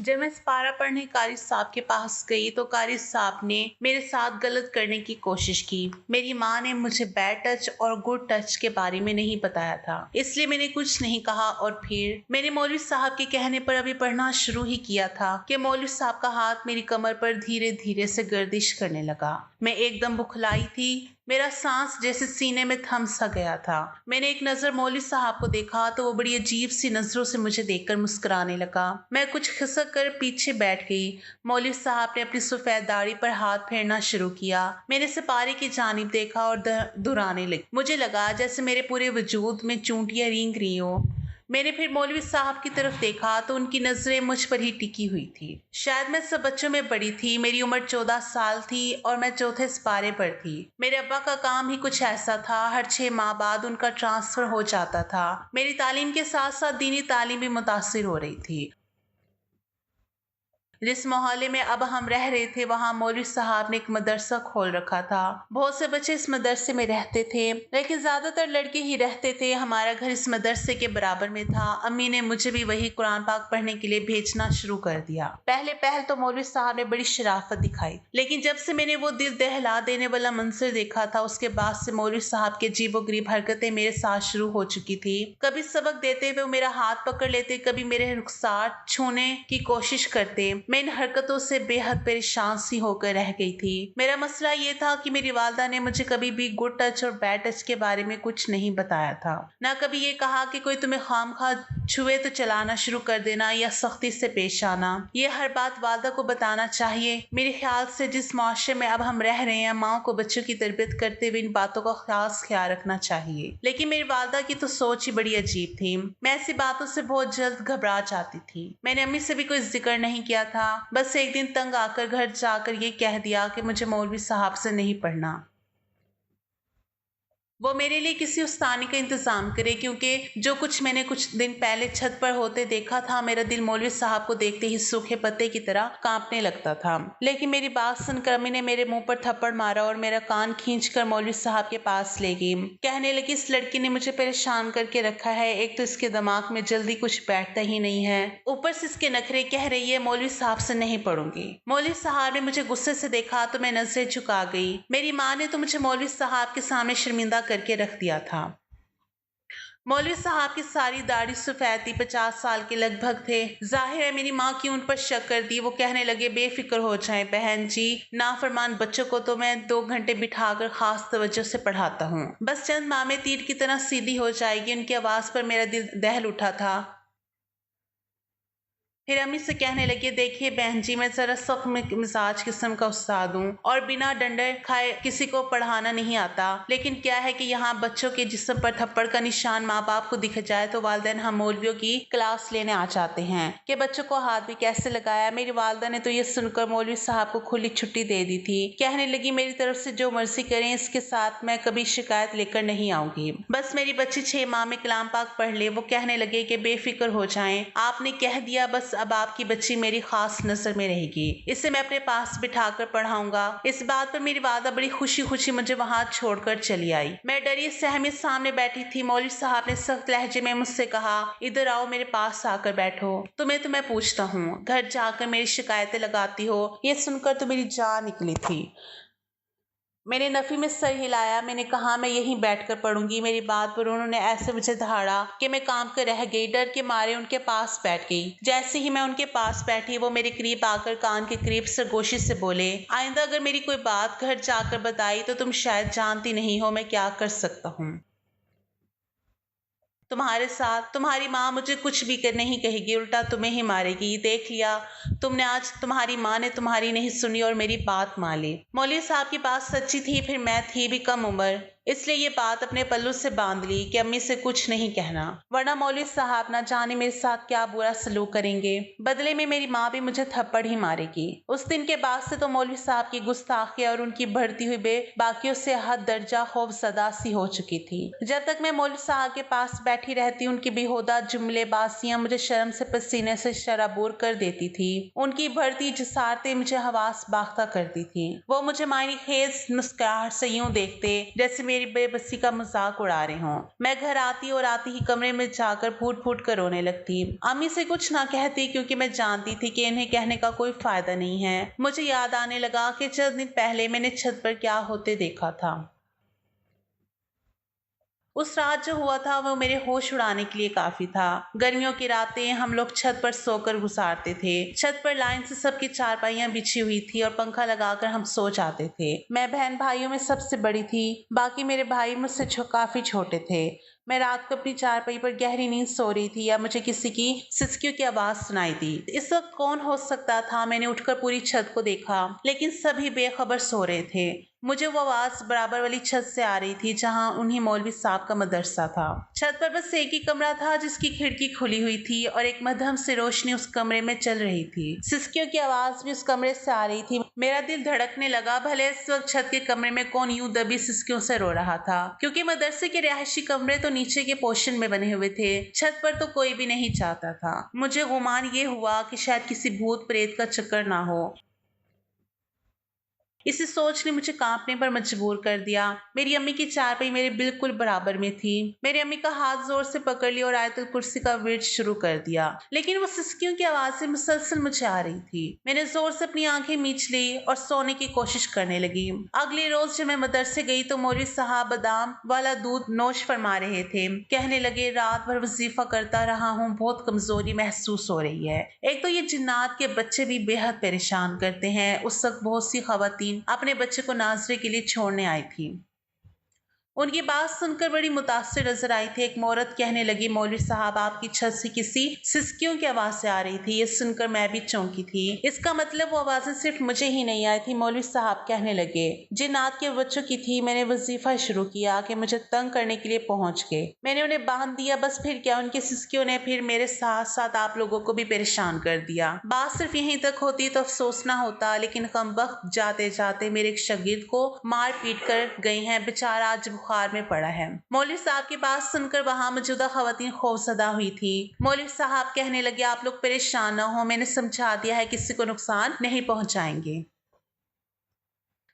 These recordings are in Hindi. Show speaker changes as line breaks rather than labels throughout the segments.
जब मैं सिपारा पढ़ने कारी साहब के पास गई तो कारी साहब ने मेरे साथ गलत करने की कोशिश की। मेरी माँ ने मुझे बैड टच और गुड टच के बारे में नहीं बताया था, इसलिए मैंने कुछ नहीं कहा। और फिर मैंने मौलवी साहब के कहने पर अभी पढ़ना शुरू ही किया था कि मौलवी साहब का हाथ मेरी कमर पर धीरे धीरे से गर्दिश करने लगा। मैं एकदम बुखलाई थी, मेरा सांस जैसे सीने में थम सा गया था। मैंने एक नजर मौलवी साहब को देखा तो वो बड़ी अजीब सी नजरों से मुझे देखकर मुस्कुराने लगा। मैं कुछ खिसक कर पीछे बैठ गई। मौलवी साहब ने अपनी सफेद दाढ़ी पर हाथ फेरना शुरू किया। मैंने सिपारे की जानिब देखा और दुराने लगी। मुझे लगा जैसे मेरे पूरे वजूद में चूंटियां रेंग रही हो। मैंने फिर मौलवी साहब की तरफ देखा तो उनकी नजरें मुझ पर ही टिकी हुई थी। शायद मैं सब बच्चों में बड़ी थी। मेरी उम्र 14 साल थी और मैं चौथे सिपारे पर थी। मेरे अब्बा का काम ही कुछ ऐसा था, हर 6 माह बाद उनका ट्रांसफर हो जाता था। मेरी तालीम के साथ साथ दीनी तालीम भी मुतासिर हो रही थी। जिस मोहल्ले में अब हम रह रहे थे वहाँ मौलवी साहब ने एक मदरसा खोल रखा था। बहुत से बच्चे इस मदरसे में रहते थे, लेकिन ज्यादातर लड़के ही रहते थे। हमारा घर इस मदरसे के बराबर में था। अम्मी ने मुझे भी वही कुरान पाक पढ़ने के लिए भेजना शुरू कर दिया। पहले पहल तो मौलवी साहब ने बड़ी शराफत दिखाई, लेकिन जब से मैंने वो दिल दहला देने वाला मंजर देखा था उसके बाद से मौलवी साहब के अजीबोगरीब हरकतें मेरे साथ शुरू हो चुकी थी। कभी सबक देते हुए मेरा हाथ पकड़ लेते, कभी मेरे रुखसार छूने की कोशिश करते। मैं इन हरकतों से बेहद परेशान सी होकर रह गई थी। मेरा मसला ये था कि मेरी वालदा ने मुझे कभी भी गुड टच और बैड टच के बारे में कुछ नहीं बताया था। ना कभी ये कहा कि कोई तुम्हें खामखा छुए तो चलाना शुरू कर देना या सख्ती से पेश आना। ये हर बात वालदा को बताना चाहिए। मेरे ख्याल से जिस मुआशरे में अब हम रह रहे हैं, माँ को बच्चों की तरबियत करते हुए इन बातों का खास ख्याल रखना चाहिए। लेकिन मेरी वालदा की तो सोच ही बड़ी अजीब थी। मैं ऐसी बातों से बहुत जल्द घबरा जाती थी। मैंने अम्मी से भी कोई जिक्र नहीं किया था। बस एक दिन तंग आकर घर जाकर ये कह दिया कि मुझे मौलवी साहब से नहीं पढ़ना। वो मेरे लिए किसी उस्तानी का इंतजाम करे, क्योंकि जो कुछ मैंने कुछ दिन पहले छत पर होते देखा था, मेरा दिल मौलवी साहब को देखते ही सूखे पत्ते की तरह कांपने लगता था। लेकिन मेरी बात सुनकर अम्मी ने मेरे मुंह पर थप्पड़ मारा और मेरा कान खींचकर मौलवी साहब के पास ले गई। कहने लगी, इस लड़की ने मुझे परेशान करके रखा है। एक तो इसके दिमाग में जल्दी कुछ बैठता ही नहीं है, ऊपर से इसके नखरे। कह रही है मौलवी साहब से नहीं पढ़ूंगी। मौलवी साहब ने मुझे गुस्से से देखा तो मैं नजरें झुका गई। मेरी माँ ने तो मुझे मौलवी साहब के सामने शर्मिंदा करके रख दिया था। मौलवी साहब की सारी दाढ़ी सफेद थी, 50 साल के लगभग थे। जाहिर है मेरी माँ की उन पर शक कर दी। वो कहने लगे, बेफिक्र हो जाएं बहन जी, नाफरमान बच्चों को तो मैं 2 घंटे बिठाकर खास तवज्जो से पढ़ाता हूँ। बस चंद माह में तीर की तरह सीधी हो जाएगी। उनकी आवाज पर मेरा दिल दहल उठा था। फिर अम्मी से कहने लगे, देखिए बहन जी, मैं जरा सख्त मिजाज किस्म का उस्ताद हूँ और बिना डंडे खाए किसी को पढ़ाना नहीं आता। लेकिन क्या है कि यहाँ बच्चों के जिस्म पर थप्पड़ का निशान माँ बाप को दिख जाए तो वालिदैन हम मौलवियों की क्लास लेने आ जाते हैं कि बच्चों को हाथ भी कैसे लगाया। मेरी वालदा ने तो ये सुनकर मौलवी साहब को खुली छुट्टी दे दी थी। कहने लगी, मेरी तरफ से जो मर्जी करें, इसके साथ मैं कभी शिकायत लेकर नहीं आऊंगी। बस मेरी बच्ची 6 माह में कलाम पाक पढ़ ले। वो कहने लगे कि बेफिक्र हो जाएं, आपने कह दिया, बस अब आपकी बच्ची मेरी खास नजर में रहेगी। इसे मैं अपने पास बिठाकर पढ़ाऊंगा। इस बात पर मेरी वादा बड़ी खुशी खुशी मुझे वहां छोड़कर चली आई। मैं डरी सहमी सामने बैठी थी। मौलवी साहब ने सख्त लहजे में मुझसे कहा, इधर आओ, मेरे पास आकर बैठो। तुम्हें तो मैं पूछता हूँ, घर जाकर मेरी शिकायतें लगाती हो। ये सुनकर तो मेरी जान निकली थी। मैंने नफी में सर हिलाया। मैंने कहा, मैं यहीं बैठकर पढ़ूंगी। मेरी बात पर उन्होंने ऐसे मुझे दहाड़ा कि मैं काम कर रह गई। डर के मारे उनके पास बैठ गई। जैसे ही मैं उनके पास बैठी, वो मेरे करीब आकर कान के करीब सरगोशी से बोले, आइंदा अगर मेरी कोई बात घर जाकर बताई तो तुम शायद जानती नहीं हो मैं क्या कर सकता हूँ। तुम्हारे साथ तुम्हारी माँ मुझे कुछ भी कर नहीं कहेगी, उल्टा तुम्हें ही मारेगी। देख लिया तुमने, आज तुम्हारी माँ ने तुम्हारी नहीं सुनी और मेरी बात मान ली। मौलवी साहब की बात सच्ची थी। फिर मैं थी भी कम उम्र, इसलिए ये बात अपने पल्लू से बांध ली कि अम्मी से कुछ नहीं कहना, वरना मौलवी साहब ना जाने मेरे साथ क्या बुरा सलूक करेंगे। बदले में मेरी माँ भी मुझे थप्पड़ ही मारेगी। उस दिन के बाद से तो मौलवी साहब की गुस्ताखी और उनकी बढ़ती हुई बेबाकियों से हद दर्जा खौफजदा सी हो चुकी थी। जब तक मैं मौलवी साहब के पास बैठी रहती, उनकी बेहुदा जुमलेबाजियां मुझे शर्म से पसीने से शराबोर कर देती थी। उनकी बढ़ती जसारतें मुझे हवास बाख्ता करती थी। वो मुझे मायने खेज मुस्कुराहट से यूं देखते जैसे मेरे मेरी बेबसी का मजाक उड़ा रहे हों। मैं घर आती और आती ही कमरे में जाकर फूट फूट कर रोने लगती। अम्मी से कुछ ना कहती क्योंकि मैं जानती थी कि इन्हें कहने का कोई फायदा नहीं है। मुझे याद आने लगा कि चंद दिन पहले मैंने छत पर क्या होते देखा था। उस रात जो हुआ था वो मेरे होश उड़ाने के लिए काफी था। गर्मियों की रातें हम लोग छत पर सोकर गुजारते थे। छत पर लाइन से सबकी चारपाइयां बिछी हुई थी और पंखा लगाकर हम सो जाते थे। मैं बहन भाइयों में सबसे बड़ी थी। बाकी मेरे भाई मुझसे काफी छोटे थे। मैं रात को अपनी चारपाई पर गहरी नींद सो रही थी या मुझे किसी की सिसकियों की आवाज सुनाई दी। इस वक्त कौन हो सकता था? मैंने उठकर पूरी छत को देखा, लेकिन सभी बेखबर सो रहे थे। मुझे वो आवाज बराबर वाली छत से आ रही थी जहां उन्हीं मौलवी साहब का मदरसा था। छत पर बस एक ही कमरा था जिसकी खिड़की खुली हुई थी और एक मध्यम से रोशनी उस कमरे में चल रही थी। सिसकियों की आवाज भी उस कमरे से आ रही थी। मेरा दिल धड़कने लगा। भले इस वक्त छत के कमरे में कौन यूं दबी सिसकियों से रो रहा था, क्योंकि मदरसे के रिहायशी कमरे तो नीचे के पोर्शन में बने हुए थे। छत पर तो कोई भी नहीं चाहता था। मुझे गुमान ये हुआ कि शायद किसी भूत प्रेत का चक्कर ना हो। इसी सोच ने मुझे कांपने पर मजबूर कर दिया। मेरी अम्मी की चारपाई मेरे बिल्कुल बराबर में थी। मेरी अम्मी का हाथ जोर से पकड़ लिया और आयतुल कुर्सी का विर्द शुरू कर दिया, लेकिन वो सिसकियों की आवाजें मुसलसल मुझे आ रही थी। मैंने जोर से अपनी आंखें मीच ली और सोने की कोशिश करने लगी। अगले रोज जब मैं मदरसे गई तो मौलवी साहब बादाम वाला दूध नोश फरमा रहे थे। कहने लगे, रात भर वजीफा करता रहा हूँ, बहुत कमजोरी महसूस हो रही है। एक तो ये जिन्नात के बच्चे भी बेहद परेशान करते हैं। उस वक्त बहुत सी खवातीन अपने बच्चे को नाजरे के लिए छोड़ने आई थी। उनकी बात सुनकर बड़ी मुतासिर नजर आई थी। एक औरत कहने लगी, मौलवी साहब आपकी छत से किसी सिसकियों की आवाज आ रही थी। ये सुनकर मैं भी चौंकी थी। इसका मतलब वो आवाजें सिर्फ मुझे ही नहीं आई थी। मौलवी साहब कहने लगे, जिन्नात के बच्चों की थी। मैंने वजीफा शुरू किया कि मुझे तंग करने के लिए पहुंच गए। मैंने उन्हें बांध दिया। बस फिर क्या, उनकी सिसकियों ने फिर मेरे साथ साथ आप लोगों को भी परेशान कर दिया। बात सिर्फ यहीं तक होती तो अफसोस ना होता, लेकिन कम वक्त जाते जाते मेरे एक शागिर्द को मार पीट कर गई हैं। बेचारा आज बुखार में पड़ा है। मौलवी साहब की बात सुनकर वहां मौजूदा खवातीन खौफजदा हुई थी। मौलवी साहब कहने लगे, आप लोग परेशान न हो, मैंने समझा दिया है, किसी को नुकसान नहीं पहुंचाएंगे।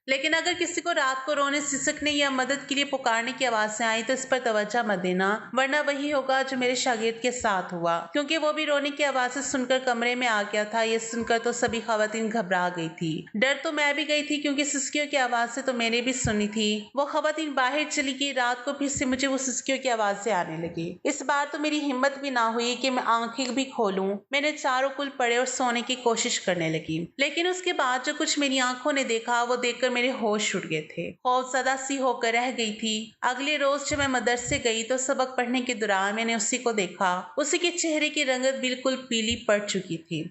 लेकिन अगर किसी को रात को रोने, सिसकने या मदद के लिए पुकारने की आवाजें आई तो इस पर तवज्जो मत देना, वरना वही होगा जो मेरे शागिर्द के साथ हुआ, क्योंकि वो भी रोने की आवाजें सुनकर कमरे में आ गया था। ये सुनकर तो सभी खवातीन घबरा गई थी। डर तो मैं भी गई थी, क्योंकि सिसकियों की आवाजें तो मैंने भी सुनी थी। वो खवातीन बाहर चली गई। रात को फिर से मुझे वो सिसकियों की आवाजें आने लगी। इस बार तो मेरी हिम्मत भी ना हुई कि मैं आंखें भी खोलूं। मैंने चारों कुल पड़े और सोने की कोशिश करने लगी, लेकिन उसके बाद जो कुछ मेरी आंखों ने देखा वो देखकर मेरे होश उड़ गए थे। खौफजदा सी होकर रह गई थी। अगले रोज जब मैं मदरसे गई तो सबक पढ़ने के दौरान मैंने उसी को देखा। उसी के चेहरे की रंगत बिल्कुल पीली पड़ चुकी थी।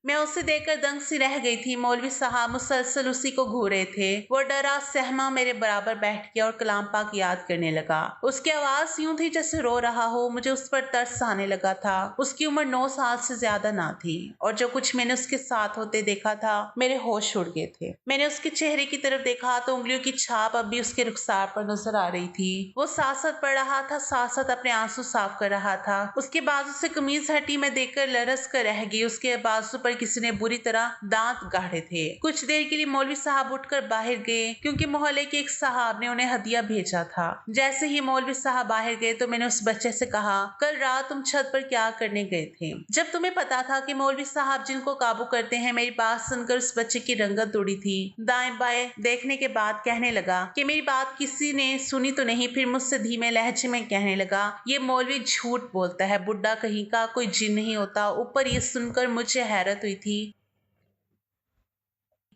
मैं उसे देखकर दंग सी रह गई थी। मौलवी साहब मुसलसल उसी को घूरे थे। वो डरा सहमा मेरे बराबर बैठ गया और कलाम पाक याद करने लगा। उसकी आवाज यूं थी जैसे रो रहा हो। मुझे उस पर तरस आने लगा था। उसकी उम्र 9 साल से ज्यादा ना थी, और जो कुछ मैंने उसके साथ होते देखा था, मेरे होश उड़ गए थे। मैंने उसके चेहरे की तरफ देखा तो उंगलियों की छाप अब भी उसके रुखसार पर नजर आ रही थी। वो साथ साथ पढ़ रहा था, साथ साथ अपने आंसू साफ कर रहा था। उसके बाजू से कमीज हटी। मैं देखकर लरस कर रह गई। उसके बाजू पर किसी ने बुरी तरह दांत गाढ़े थे। कुछ देर के लिए मौलवी साहब उठकर बाहर गए, क्योंकि मोहल्ले के एक साहब ने उन्हें हदिया भेजा था। जैसे ही मौलवी साहब बाहर गए तो मैंने उस बच्चे से कहा, कल रात तुम छत पर क्या करने गए थे, जब तुम्हें पता था कि मौलवी साहब जिनको काबू करते हैं? मेरी बात सुनकर उस बच्चे की रंगत उड़ी थी। दाएं बाएं देखने के बाद कहने लगा कि मेरी बात किसी ने सुनी तो नहीं। फिर मुझसे धीमे लहजे में कहने लगा, ये मौलवी झूठ बोलता है, बुड्ढा कहीं का, कोई जिन नहीं होता। ऊपर ये सुनकर मुझे हैरत हुई थी।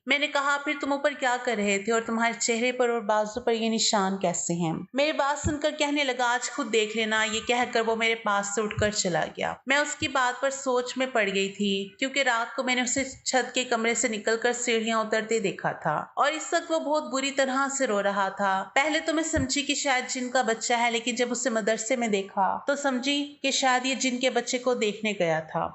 मैंने कहा, फिर तुम ऊपर क्या कर रहे थे और तुम्हारे चेहरे पर और बाजू पर ये निशान कैसे हैं? मेरी बात सुनकर कहने लगा, आज खुद देख लेना। ये कहकर वो मेरे पास से उठकर चला गया। मैं उसकी बात पर सोच में पड़ गई थी, क्योंकि रात को मैंने उसे छत के कमरे से निकलकर सीढ़ियां उतरते देखा था, और इस वक्त वो बहुत बुरी तरह से रो रहा था। पहले तो मैं समझी कि शायद जिन का बच्चा है, लेकिन जब उसे मदरसे में देखा तो समझी कि शायद ये जिन के बच्चे को देखने गया था,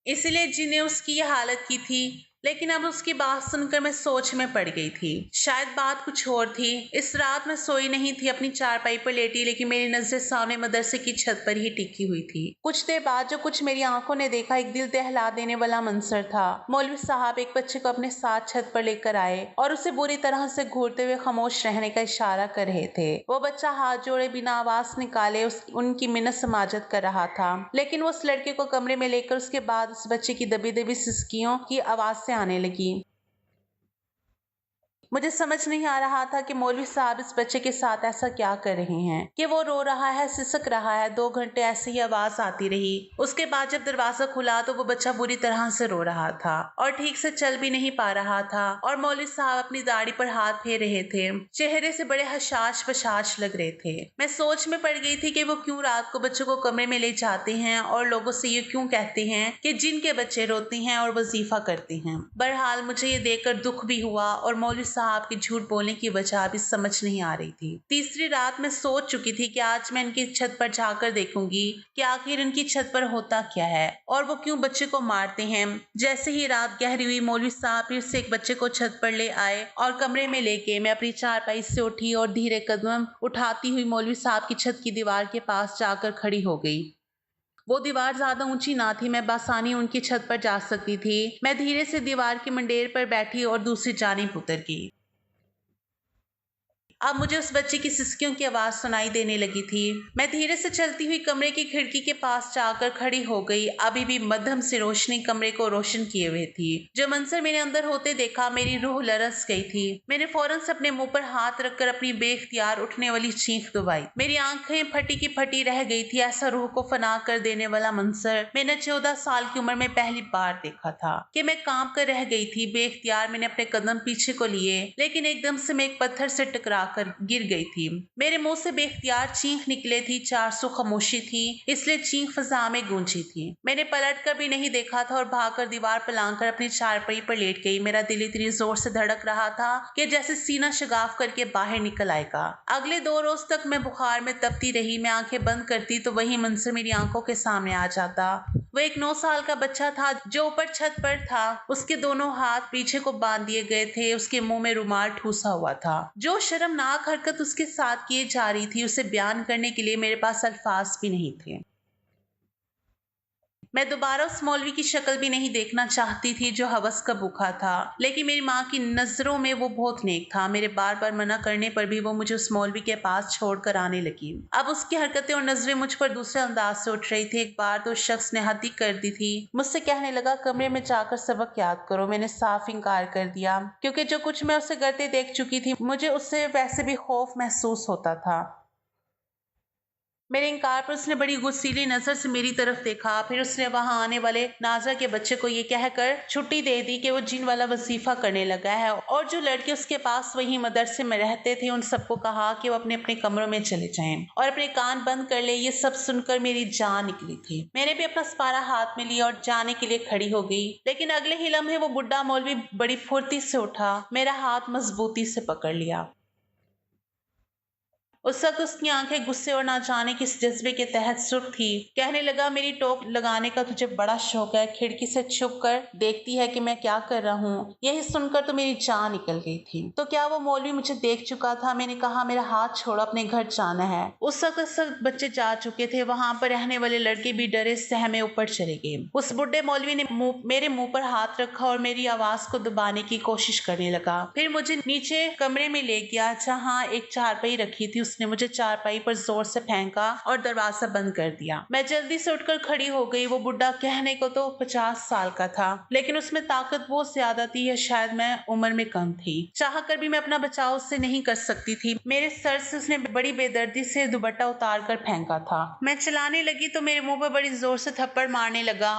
इसलिए जिन ने उसकी ये हालत की थी। लेकिन अब उसकी बात सुनकर मैं सोच में पड़ गई थी। शायद बात कुछ और थी। इस रात मैं सोई नहीं थी अपनी चारपाई पर लेटी, लेकिन मेरी नजरें सामने मदरसे की छत पर ही टिकी हुई थी। कुछ देर बाद जो कुछ मेरी आंखों ने देखा एक दिल दहला देने वाला मंजर था। मौलवी साहब एक बच्चे को अपने साथ छत पर लेकर आए और उसे बुरी तरह से घूरते हुए खामोश रहने का इशारा कर रहे थे। वो बच्चा हाथ जोड़े बिना आवाज निकाले उनकी मिन्नत समाजत कर रहा था, लेकिन वो उस लड़के को कमरे में लेकर उसके बाद उस बच्चे की दबी दबी सिसकियों की आवाज से आने लगी। मुझे समझ नहीं आ रहा था कि मौलवी साहब इस बच्चे के साथ ऐसा क्या कर रहे हैं कि वो रो रहा है, सिसक रहा है। 2 घंटे ऐसे ही आवाज आती रही। उसके बाद जब दरवाजा खुला तो वो बच्चा बुरी तरह से रो रहा था और ठीक से चल भी नहीं पा रहा था और मौलवी साहब अपनी दाढ़ी पर हाथ फेर रहे थे। चेहरे से बड़े हशाश बशाश लग रहे थे। मैं सोच में पड़ गई थी कि वो क्यों रात को बच्चों को कमरे में ले जाते हैं और लोगों से ये क्यों कहते हैं कि जिनके बच्चे रोते हैं और वजीफा करते हैं। बहरहाल मुझे ये देखकर दुख भी हुआ और मौलवी साहब के झूठ बोलने की वजह भी समझ नहीं आ रही थी। तीसरी रात मैं सोच चुकी थी कि आज मैं इनकी छत पर जाकर देखूंगी कि आखिर इनकी छत पर होता क्या है और वो क्यों बच्चे को मारते हैं। जैसे ही रात गहरी हुई मौलवी साहब फिर से एक बच्चे को छत पर ले आए और कमरे में लेके मैं अपनी चारपाई से उठी और धीरे कदम उठाती हुई मौलवी साहब की छत की दीवार के पास जाकर खड़ी हो गई। वो दीवार ज्यादा ऊंची ना थी, मैं बासानी उनकी छत पर जा सकती थी। मैं धीरे से दीवार की मंडेर पर बैठी और दूसरी जानिब उतर गई। अब मुझे उस बच्चे की सिसकियों की आवाज सुनाई देने लगी थी। मैं धीरे से चलती हुई कमरे की खिड़की के पास जाकर खड़ी हो गई। अभी भी मध्यम सी रोशनी कमरे को रोशन किए हुए थी। जो मंजर मेरे अंदर होते देखा मेरी रूह लरस गई थी। मैंने फौरन से अपने मुंह पर हाथ रखकर अपनी बेख्तियार उठने वाली चीख दबाई। मेरी आंखें फटी की फटी रह गई थी। ऐसा रूह को फना कर देने वाला मंजर मैंने 14 साल की उम्र में पहली बार देखा था कि मैं कांप कर रह गई थी। बेख्तियार मैंने अपने कदम पीछे को लिए, लेकिन एकदम से मैं एक पत्थर से टकरा कर गिर गई थी। मेरे मुंह से बेख्तियार चीख निकले थी। 400 खामोशी थी, इसलिए चीख फजा में गूंजी थी। मैंने पलट कर भी नहीं देखा था और भागकर दीवार पर लांघकर अपनी चारपाई पर लेट गई। मेरा दिल इतनी जोर से धड़क रहा था कि जैसे सीना शगाफ करके बाहर निकल आएगा। अगले 2 रोज तक मैं बुखार में तपती रही। मैं आंखें बंद करती तो वही मंजर मेरी आंखों के सामने आ जाता। वो एक 9 साल का बच्चा था जो ऊपर छत पर था। उसके दोनों हाथ पीछे को बांध दिए गए थे। उसके मुंह में रुमाल ठूसा हुआ था। जो शर्मनाक हरकत उसके साथ की जा रही थी उसे बयान करने के लिए मेरे पास अल्फाज भी नहीं थे। मैं दोबारा उस मौलवी की शक्ल भी नहीं देखना चाहती थी जो हवस का भूखा था, लेकिन मेरी माँ की नजरों में वो बहुत नेक था। मेरे बार बार मना करने पर भी वो मुझे उस मौलवी के पास छोड़कर आने लगी। अब उसकी हरकतें और नजरें मुझ पर दूसरे अंदाज से उठ रही थी। एक बार तो उस शख्स ने हद ही कर दी थी। मुझसे कहने लगा कमरे में जाकर सबक याद करो। मैंने साफ इंकार कर दिया, क्योंकि जो कुछ मैं उसे करते देख चुकी थी मुझे उससे वैसे भी खौफ महसूस होता था। मेरे इंकार पर उसने बड़ी गुस्सीली नजर से मेरी तरफ देखा। फिर उसने वहां आने वाले नाजा के बच्चे को ये कहकर छुट्टी दे दी कि वो जिन वाला वजीफा करने लगा है, और जो लड़के उसके पास वही मदरसे में रहते थे उन सबको कहा कि वो अपने अपने कमरों में चले जाएं और अपने कान बंद कर ले। ये सब सुनकर मेरी जान निकली थी। मैंने भी अपना सपारा हाथ में लिया और जाने के लिए खड़ी हो गई, लेकिन अगले ही लम्हे वो बुढ़ा मौलवी बड़ी फुर्ती से उठा, मेरा हाथ मजबूती से पकड़ लिया। उस वक्त उसकी आंखें गुस्से और ना जाने किस जज्बे के तहत सुर्ख थी। कहने लगा मेरी टोप लगाने का तुझे बड़ा शौक है, खिड़की से छुप कर देखती है कि मैं क्या कर रहा हूँ। यही सुनकर तो मेरी जान निकल गई थी। तो क्या वो मौलवी मुझे देख चुका था? मैंने कहा मेरा हाथ छोड़ो, अपने घर जाना है। उस वक्त सब बच्चे जा चुके थे। वहां पर रहने वाले लड़के भी डरे सहमे ऊपर चले गए। उस बुढ़े मौलवी ने मेरे मुंह पर हाथ रखा और मेरी आवाज को दबाने की कोशिश करने लगा। फिर मुझे नीचे कमरे में ले गया जहाँ एक चारपाई रखी थी। उसने मुझे चारपाई पर जोर से फेंका और दरवाजा बंद कर दिया। मैं जल्दी से उठकर खड़ी हो गई। वो बुढ़ा कहने को तो 50 साल का था, लेकिन उसमें ताकत बहुत ज्यादा थी, या शायद मैं उम्र में कम थी। चाह कर भी मैं अपना बचाव उससे नहीं कर सकती थी। मेरे सर से उसने बड़ी बेदर्दी से दुपट्टा उतार कर फेंका था। मैं चलाने लगी तो मेरे मुंह पर बड़ी जोर से थप्पड़ मारने लगा।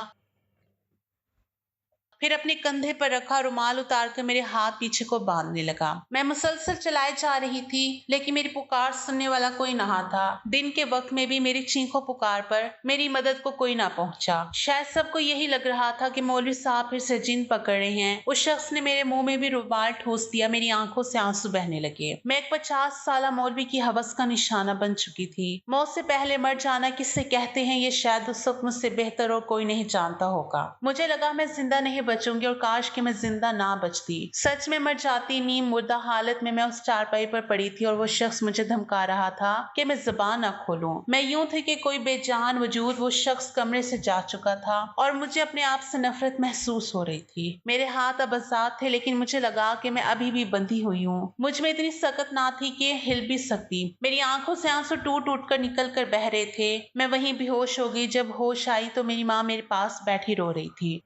फिर अपने कंधे पर रखा रुमाल उतार कर मेरे हाथ पीछे को बांधने लगा। मैं मुसलसल चलाए जा रही थी, लेकिन मेरी पुकार सुनने वाला कोई ना था। दिन के वक्त में भी मेरी चीखों पुकार पर मेरी मदद को कोई ना पहुंचा। शायद सबको यही लग रहा था कि मौलवी साहब फिर से जिन पकड़ रहे हैं। उस शख्स ने मेरे मुंह में भी रुमाल ठूस दिया। मेरी आंखों से आंसू बहने लगे। मैं एक 50 साल मौलवी की हवस का निशाना बन चुकी थी। मौत से पहले मर जाना किससे कहते हैं, ये शायद उस वक्त मुझसे बेहतर और कोई नहीं जानता होगा। मुझे लगा मैं जिंदा नहीं बचूंगी और काश कि मैं जिंदा ना बचती। सच में मर जाती। नीम मुर्दा हालत में मैं उस चारपाई पर पड़ी थी और वो शख्स मुझे धमका रहा था कि मैं जुबान ना खोलूं। मैं यूं थी कि कोई बेजान वजूद। वो शख्स कमरे से जा चुका था और मुझे अपने आप से नफरत महसूस हो रही थी। मेरे हाथ अब आजाद थे, लेकिन मुझे लगा कि मैं अभी भी बंधी हुई हूँ। मुझ में इतनी सकत ना थी कि हिल भी सकती। मेरी आंखों से आंसू टूट टूट कर निकल कर बह रहे थे। मैं वहीं बेहोश हो गई। जब होश आई तो मेरी माँ मेरे पास बैठी रो रही थी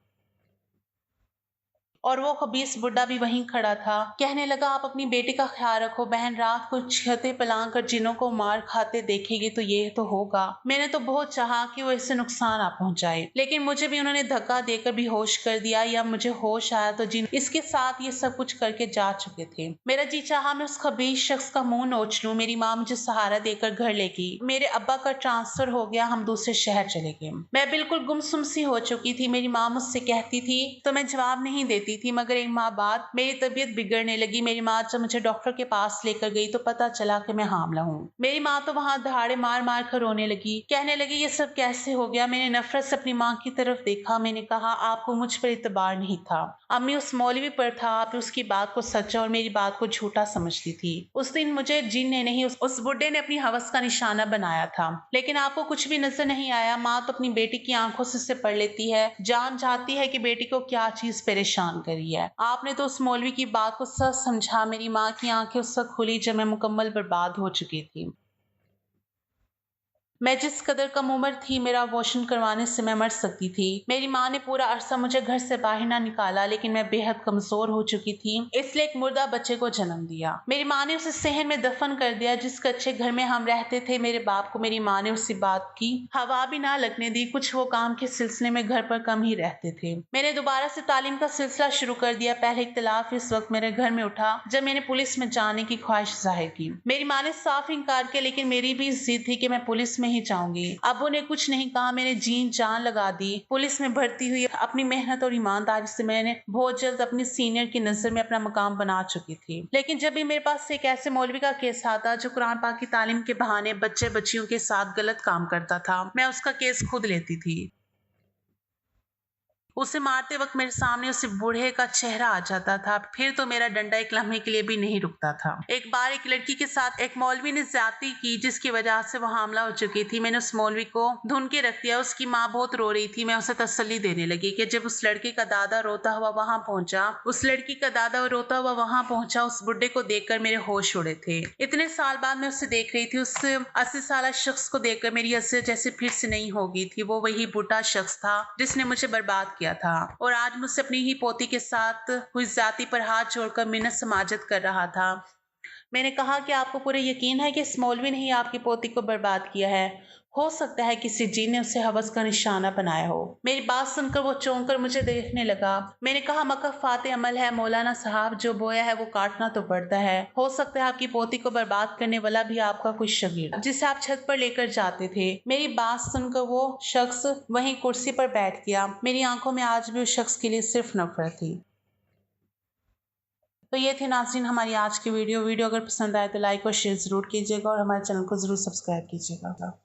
और वो खबीस बुड्ढा भी वहीं खड़ा था। कहने लगा, आप अपनी बेटी का ख्याल रखो। बहन रात को छतें पलांग कर जिनों को मार खाते देखेगी तो ये तो होगा। मैंने तो बहुत चाहा कि वो इससे नुकसान ना पहुंचाए, लेकिन मुझे भी उन्होंने धक्का देकर बेहोश कर दिया। या मुझे होश आया तो जिन इसके साथ ये सब कुछ करके जा चुके थे। मेरा जी चाहा मैं उस खबीस शख्स का मुंह नोच लूं। मेरी माँ मुझे सहारा देकर घर ले गई। मेरे अब्बा का ट्रांसफर हो गया। हम दूसरे शहर चले गए। मैं बिल्कुल गुमसुम सी हो चुकी थी। मेरी माँ मुझसे कहती थी तो मैं जवाब नहीं देती थी, मगर एक माह बाद मेरी तबीयत बिगड़ने लगी। मेरी माँ जब मुझे डॉक्टर के पास लेकर गई तो पता चला कि मैं हामला हूँ। मेरी माँ तो वहां दहाड़े मार मार कर रोने लगी। कहने लगी, ये सब कैसे हो गया। मैंने नफरत से अपनी माँ की तरफ देखा। मैंने कहा, आपको मुझ पर इतबार नहीं था। अम्मी उस मौलवी पर था। आप उसकी बात को सच्चा और मेरी बात को झूठा समझती थी। उस दिन मुझे जिन ने नहीं, उस बुड्ढे ने अपनी हवस का निशाना बनाया था। लेकिन आपको कुछ भी नजर नहीं आया। माँ तो अपनी बेटी की आंखों से पढ़ लेती है, जान जाती है कि बेटी को क्या चीज परेशान करी है। आपने तो उस मौलवी की बात को सच समझा। मेरी माँ की आंखें उस वक्त खुली जब मैं मुकम्मल बर्बाद हो चुकी थी। मैं जिस कदर कम उम्र थी, मेरा अबॉर्शन करवाने से मैं मर सकती थी। मेरी माँ ने पूरा अरसा मुझे घर से बाहर ना निकाला, लेकिन मैं बेहद कमजोर हो चुकी थी, इसलिए एक मुर्दा बच्चे को जन्म दिया। मेरी माँ ने उसे सहन में दफन कर दिया। जिस कच्चे घर में हम रहते थे, मेरे बाप को मेरी माँ ने उसी बात की हवा भी ना लगने दी। कुछ वो काम के सिलसिले में घर पर कम ही रहते थे। मैंने दोबारा से तालीम का सिलसिला शुरू कर दिया। पहले इख्तिलाफ इस वक्त मेरे घर में उठा जब मैंने पुलिस में जाने की ख्वाहिश जाहिर की। मेरी माँ ने साफ इनकार किया, लेकिन मेरी भी जिद थी कि मैं पुलिस में ही जाऊंगी। अब्बू ने कुछ नहीं कहा। मैंने जीन जान लगा दी। पुलिस में भर्ती हुई। अपनी मेहनत और ईमानदारी से मैंने बहुत जल्द अपनी सीनियर की नजर में अपना मुकाम बना चुकी थी। लेकिन जब भी मेरे पास एक ऐसे मौलवी का केस आता जो कुरान पाक की तालीम के बहाने बच्चे बच्चियों के साथ गलत काम करता था, मैं उसका केस खुद लेती थी। उसे मारते वक्त मेरे सामने उस बूढ़े का चेहरा आ जाता था। फिर तो मेरा डंडा एक लम्हे के लिए भी नहीं रुकता था। एक बार एक लड़की के साथ एक मौलवी ने ज्यादती की, जिसकी वजह से वो हमला हो चुकी थी। मैंने उस मौलवी को धुन के रख दिया। उसकी माँ बहुत रो रही थी। मैं उसे तसल्ली देने लगी कि जब उस लड़के का दादा रोता हुआ वहां पहुंचा, उस बुढ़े को देखकर मेरे होश उड़े थे। इतने साल बाद मैं उसे देख रही थी। उस 80 साल शख्स को देखकर मेरी हंसी जैसे फिर से नहीं हो गई थी। वो वही बूढ़ा शख्स था जिसने मुझे बर्बाद किया था और आज मुझसे अपनी ही पोती के साथ हुई जाति पर हाथ जोड़कर मिन्नत समाजत कर रहा था। मैंने कहा कि आपको पूरा यकीन है कि इस मौलवी ने ही आपकी पोती को बर्बाद किया है। हो सकता है किसी जीन ने उसे हवस का निशाना बनाया हो। मेरी बात सुनकर वो चौंक कर मुझे देखने लगा। मैंने कहा, मक्का फाते अमल है मौलाना साहब, जो बोया है वो काटना तो पड़ता है। हो सकता है आपकी पोती को बर्बाद करने वाला भी आपका कोई शगीर, जिसे आप छत पर लेकर जाते थे। मेरी बात सुनकर वो शख्स वहीं कुर्सी पर बैठ गया। मेरी आंखों में आज भी उस शख्स के लिए सिर्फ नफरत थी। तो ये थे नाज़रीन हमारी आज की वीडियो। अगर पसंद आए तो लाइक और शेयर जरूर कीजिएगा और हमारे चैनल को जरूर सब्सक्राइब कीजिएगा।